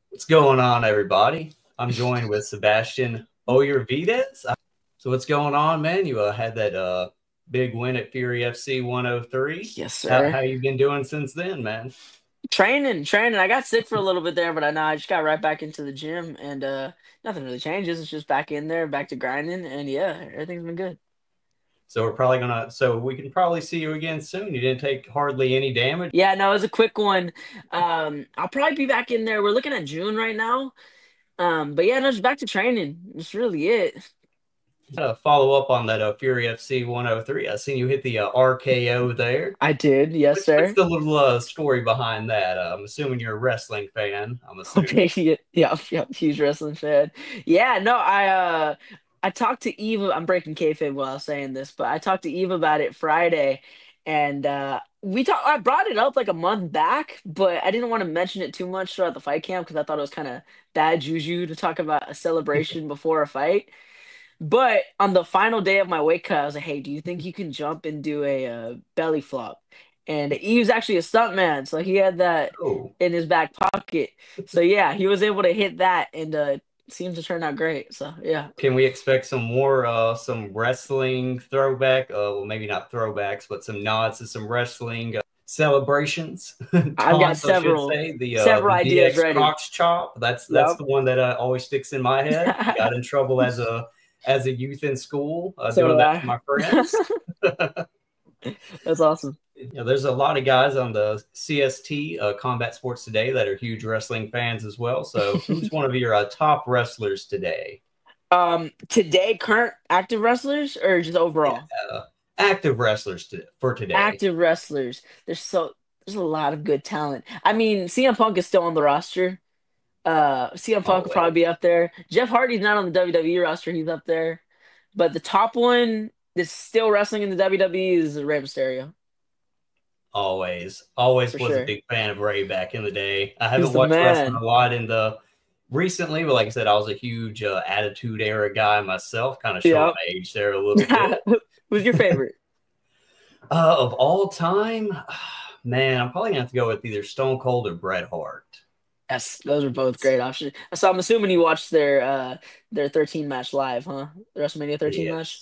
What's going on, everybody? I'm joined with Sebastian Oyervidez. So what's going on, man? You had that big win at Fury FC 103. Yes, sir. How you been doing since then, man? Training. I got sick for a little bit there, but I just got right back into the gym, and nothing really changes. It's just back in there, back to grinding, and yeah, everything's been good. So we can probably see you again soon. You didn't take hardly any damage. Yeah, no, it was a quick one. I'll probably be back in there. We're looking at June right now. But yeah, no, just back to training. That's really it. Follow up on that Fury FC 103. I seen you hit the RKO there. I did, yes, sir. What's the little story behind that? I'm assuming you're a wrestling fan. I'm assuming. Okay, yeah, huge wrestling fan. Yeah, no, I talked to Eva. I'm breaking kayfabe while I was saying this, but I talked to Eva about it Friday, and I brought it up like a month back, but I didn't want to mention it too much throughout the fight camp because I thought it was kind of bad juju to talk about a celebration before a fight. But on the final day of my weight cut, I was like, "Hey, do you think you can jump and do a belly flop?" And he was actually a stuntman, so he had that in his back pocket. So yeah, he was able to hit that, and seems to turn out great. So yeah. Can we expect some more some wrestling throwback? Well, maybe not throwbacks, but some nods to some wrestling celebrations. I've got several ideas ready. Crocs chop. That's the one that always sticks in my head. Got in trouble as a youth in school doing that to my friends. That's awesome. There's a lot of guys on the CST Combat Sports Today that are huge wrestling fans as well. So who's one of your top wrestlers today? Today, current active wrestlers or just overall? Active wrestlers for today. Active wrestlers. There's a lot of good talent. I mean, CM Punk is still on the roster. CM Punk will probably be up there. Jeff Hardy's not on the WWE roster. He's up there. But the top one that's still wrestling in the WWE is Rey Mysterio. Always was a big fan of Ray back in the day. I haven't watched wrestling a lot recently, but like I said, I was a huge Attitude Era guy myself, kind of showing my age there a little bit. Who's your favorite? Of all time, man, I'm probably gonna have to go with either Stone Cold or Bret Hart. Yes, those are both great options. So I'm assuming you watched their 13 match live, huh? The WrestleMania 13 match.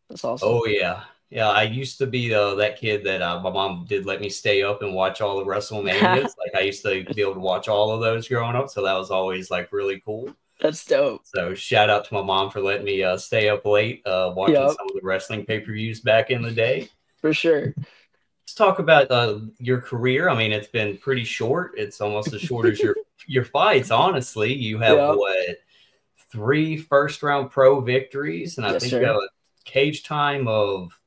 That's awesome. Oh yeah. Yeah, I used to be that kid that my mom did let me stay up and watch all the WrestleManias. Like I used to be able to watch all of those growing up, so that was always like really cool. That's dope. So shout out to my mom for letting me stay up late watching some of the wrestling pay-per-views back in the day. For sure. Let's talk about your career. I mean, it's been pretty short. It's almost as short as your fights. Honestly, you have 3 first-round pro victories, and I think you have a cage time of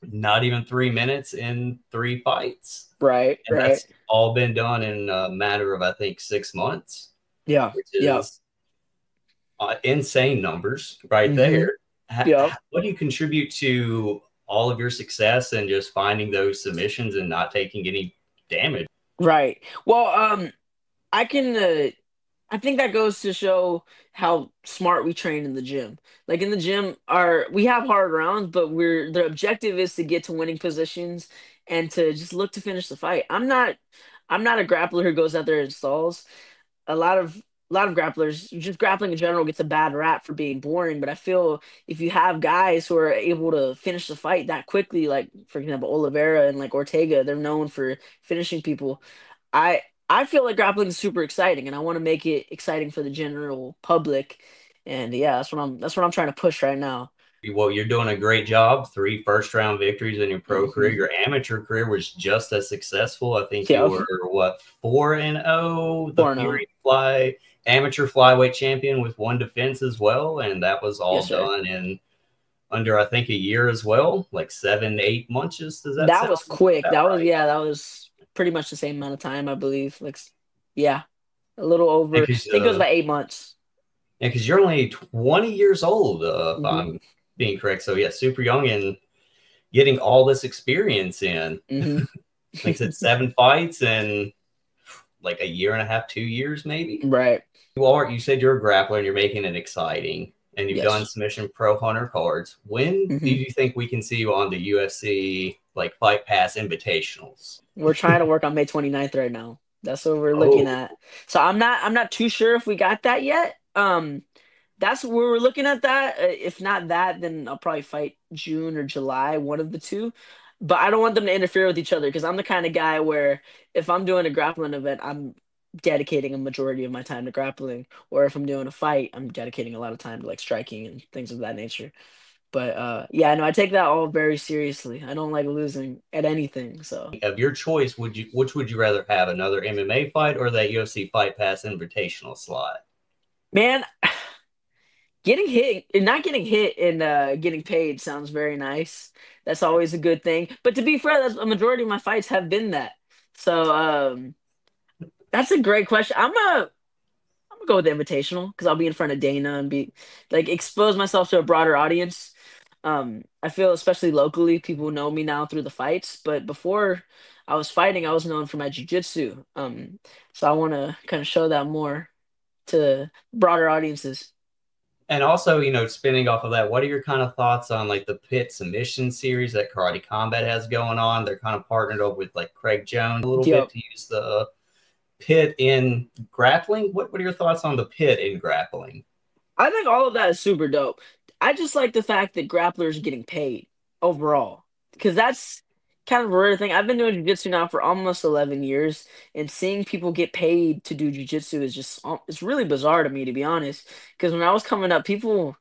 not even 3 minutes in 3 fights. Right. And that's all been done in a matter of, I think, 6 months. Yeah. Which is insane numbers right there. What do you contribute to all of your success and just finding those submissions and not taking any damage? Right. Well, I think that goes to show how smart we train in the gym. Like in the gym, we have hard rounds, but the objective is to get to winning positions and to just look to finish the fight. I'm not a grappler who goes out there and stalls. A lot of grapplers, just grappling in general, gets a bad rap for being boring. But I feel if you have guys who are able to finish the fight that quickly, like for example Oliveira and like Ortega, they're known for finishing people. I feel like grappling is super exciting, and I want to make it exciting for the general public. And yeah, that's what I'm trying to push right now. Well, you're doing a great job. 3 first-round victories in your pro career. Your amateur career was just as successful. I think you were 4-0. The Fury amateur flyweight champion with 1 defense as well, and that was all done in under I think a year as well, like 7-8 months. That was quick. That was pretty much the same amount of time, I believe. Like, a little over. I think it was about 8 months. Yeah, because you're only 20 years old, if I'm being correct. So, yeah, super young and getting all this experience in. Like I said, 7 fights in like a year and a half, 2 years maybe. Right. You said you're a grappler and you're making it exciting. And you've done Submission Pro Hunter cards. When do you think we can see you on the UFC like Fight Pass Invitationals? We're trying to work on May 29th right now. That's what we're looking Oh, at. So I'm not too sure if we got that yet. That's where we're looking at that. If not that, then I'll probably fight June or July, one of the two. But I don't want them to interfere with each other because I'm the kind of guy where if I'm doing a grappling event, I'm dedicating a majority of my time to grappling. Or if I'm doing a fight, I'm dedicating a lot of time to like striking and things of that nature. But yeah, no, I take that all very seriously. I don't like losing at anything. So, of your choice, which would you rather have, another MMA fight or that UFC Fight Pass Invitational slot? man, getting hit and not getting hit and getting paid sounds very nice. That's always a good thing. But to be fair, that's a majority of my fights have been that. So that's a great question. I'm gonna go with the invitational because I'll be in front of Dana and be like expose myself to a broader audience. I feel especially locally, people know me now through the fights, but before I was fighting, I was known for my jujitsu. So I want to kind of show that more to broader audiences. And also, spinning off of that, what are your kind of thoughts on like the Pit Submission series that Karate Combat has going on? They're kind of partnered up with like Craig Jones a little bit Yep. to use the Pit in grappling. What are your thoughts on the Pit in grappling? I think all of that is super dope. I just like the fact that grapplers are getting paid overall because that's kind of a rare thing. I've been doing jiu-jitsu now for almost 11 years, and seeing people get paid to do jiu-jitsu is just it's really bizarre to me, to be honest. Because when I was coming up, people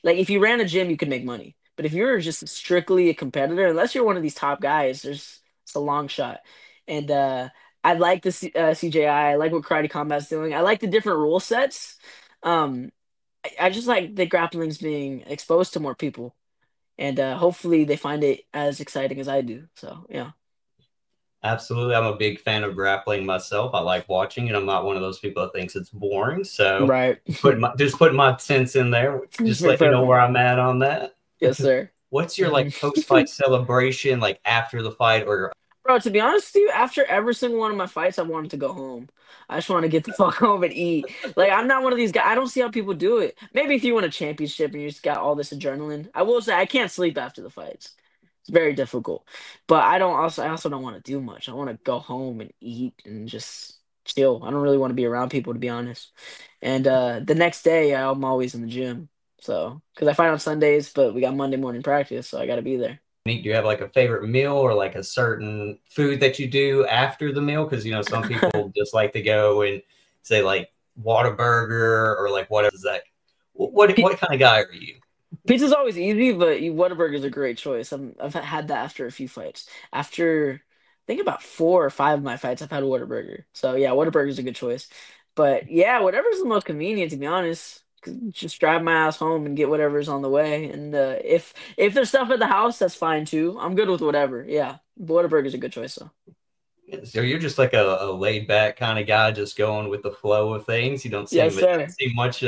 like if you ran a gym, you could make money, but if you're just strictly a competitor, unless you're one of these top guys, it's a long shot. And I like the CJI. I like what Karate Combat's doing. I like the different rule sets. Um, I just like the grappling's being exposed to more people, and hopefully they find it as exciting as I do. So yeah, Absolutely. I'm a big fan of grappling myself. I like watching it. I'm not one of those people that thinks it's boring. So right. just put my sense in there. Just let you know Perfect. where I'm at on that. Yes, sir. What's your like post fight celebration like after the fight or Bro, to be honest with you, after every single one of my fights, I wanted to go home. I just want to get the fuck home and eat. Like, I'm not one of these guys. I don't see how people do it. Maybe if you win a championship and you just got all this adrenaline. I will say I can't sleep after the fights. It's very difficult. But I also don't want to do much. I want to go home and eat and just chill. I don't really want to be around people, to be honest. And the next day, I'm always in the gym. So, because I fight on Sundays, but we got Monday morning practice, so I got to be there. do you have like a favorite meal or like a certain food that you do after the meal? Because some people just like to go and say like Whataburger or like whatever is that. What kind of guy are you? Pizza's always easy, but Whataburger's a great choice. I've had that after a few fights. After I think about 4 or 5 of my fights, I've had Whataburger. So yeah, Whataburger's a good choice. But yeah, whatever's the most convenient, to be honest. Just drive my ass home and get whatever's on the way. And if there's stuff at the house, that's fine too. I'm good with whatever. Yeah, Whataburger's a good choice though. So you're just like a laid back kind of guy, just going with the flow of things. You don't Yes, seem it doesn't sir. seem much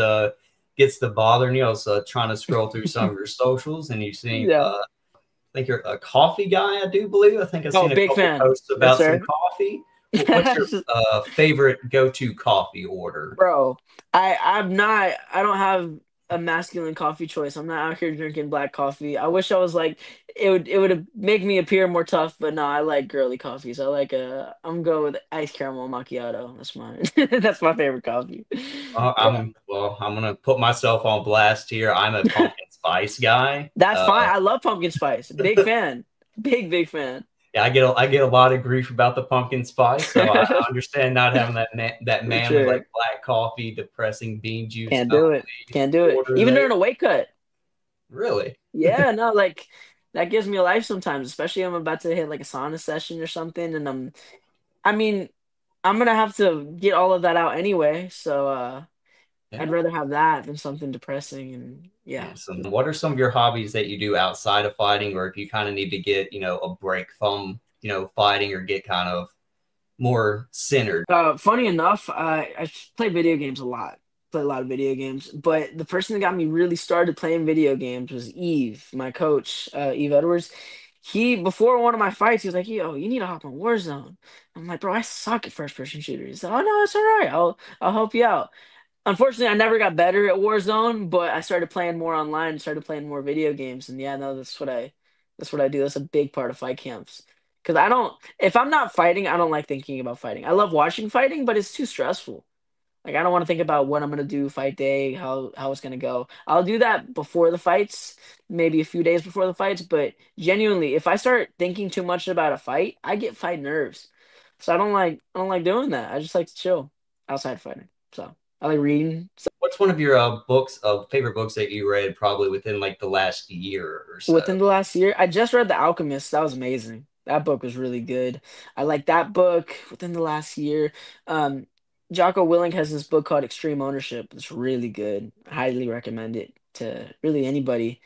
gets to bothering you. I was trying to scroll through some of your socials, and you seem Yeah. I think you're a coffee guy. I do believe. I think I've Oh, seen a big couple fan. posts Yes, about some sir. coffee. What's your favorite go-to coffee order? Bro, I don't have a masculine coffee choice. I'm not out here drinking black coffee. I wish I was like it would have make me appear more tough, but no, I like girly coffees. I'm going with iced caramel macchiato. That's mine. That's my favorite coffee. Yeah. I'm gonna put myself on blast here. I'm a pumpkin spice guy. That's fine. I love pumpkin spice. Big fan. Big fan. Yeah, I get a lot of grief about the pumpkin spice, so I understand not having that For manly like sure. black coffee, depressing bean juice Can't do it. Can't do it. order Even there. during a weight cut. Really? Yeah, no, like that gives me life sometimes, especially if I'm about to hit like a sauna session or something, and I mean, I'm gonna have to get all of that out anyway, so I'd Yeah. rather have that than something depressing. And yeah, Yeah. So, what are some of your hobbies that you do outside of fighting, or if you kind of need to get a break from fighting or get kind of more centered? funny enough, I play video games a lot. Play a lot of video games, but the person that got me really started playing video games was Eve, my coach, Eve Edwards. He before one of my fights, he was like, "Yo, you need to hop on Warzone." I'm like, "Bro, I suck at first person shooters." He said, "Oh no, it's all right. I'll help you out." Unfortunately, I never got better at Warzone, but I started playing more online, started playing more video games, and yeah, no, that's what I do. That's a big part of fight camps. Because I don't, if I'm not fighting, I don't like thinking about fighting. I love watching fighting, but it's too stressful. Like I don't want to think about what I'm gonna do fight day, how it's gonna go. I'll do that before the fights, maybe a few days before the fights, but genuinely, if I start thinking too much about a fight, I get fight nerves. So I don't like doing that. I just like to chill outside fighting. So I like reading. So What's one of your books of favorite books that you read probably within like the last year or so? within the last year, I just read The Alchemist. That was amazing. That book was really good. I like that book within the last year. Um, Jocko Willink has this book called Extreme Ownership. It's really good. I highly recommend it to really anybody.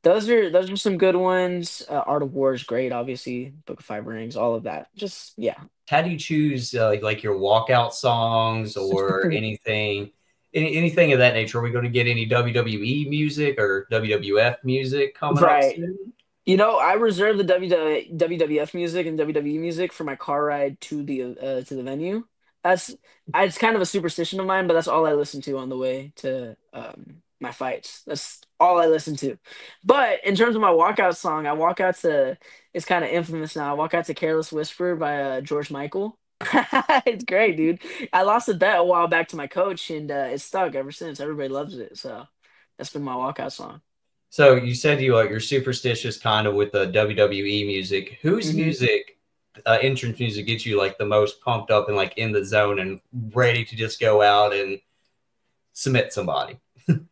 Those are some good ones. Art of War is great, obviously. Book of Five Rings, all of that. Just yeah. How do you choose like your walkout songs or anything of that nature? Are we going to get any WWE music or WWF music coming up Right. soon? You know, I reserve the WWF music and WWE music for my car ride to the venue. That's it's kind of a superstition of mine, but that's all I listen to on the way to my fights. That's all I listen to. But in terms of my walkout song, I walk out to it's kind of infamous now. I walk out to "Careless Whisper" by George Michael. It's great, dude. I lost a bet a while back to my coach, and it's stuck ever since. Everybody loves it, so that's been my walkout song. So you said you're superstitious kind of with the WWE music. Whose hmm music, entrance music, gets you like the most pumped up and like in the zone and ready to just go out and submit somebody?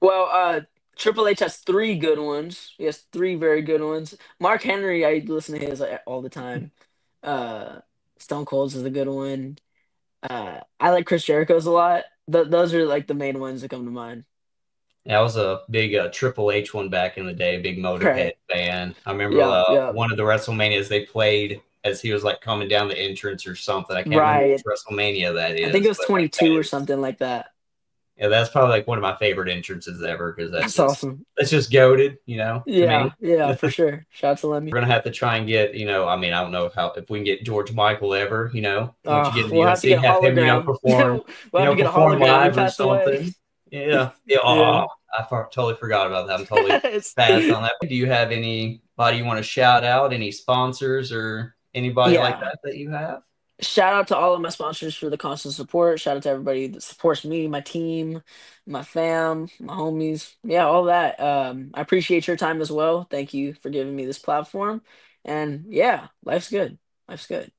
Well, Triple H has three good ones. He has three very good ones. Mark Henry, I listen to his all the time. Uh, Stone Cold's is a good one. I like Chris Jericho's a lot. Those are like the main ones that come to mind. Yeah, I was a big Triple H one back in the day, big Motorhead Right. fan. I remember Yeah. Yeah. one of the WrestleManias they played as he was like coming down the entrance or something. I can't remember which Right. WrestleMania that I think it is, was but like 22 or something like that. yeah, that's probably like one of my favorite entrances ever because That's awesome. that's just goaded, to Yeah. me. Yeah, for sure. Shout out to Lemmy. We're gonna have to try and get, I mean, I don't know how if we can get George Michael ever, once you get in the We'll have to UFC, get a have him, hologram. We'll have to get a perform hologram. He live or passed away. something. Yeah. Yeah. Yeah. Oh, totally forgot about that. I'm totally fast on that. Do you have anybody you want to shout out? Any sponsors or anybody like Yeah. that you have? Shout out to all of my sponsors for the constant support. Shout out to everybody that supports me, my team, my fam, my homies. Yeah, all that. I appreciate your time as well. Thank you for giving me this platform. And yeah, life's good. Life's good.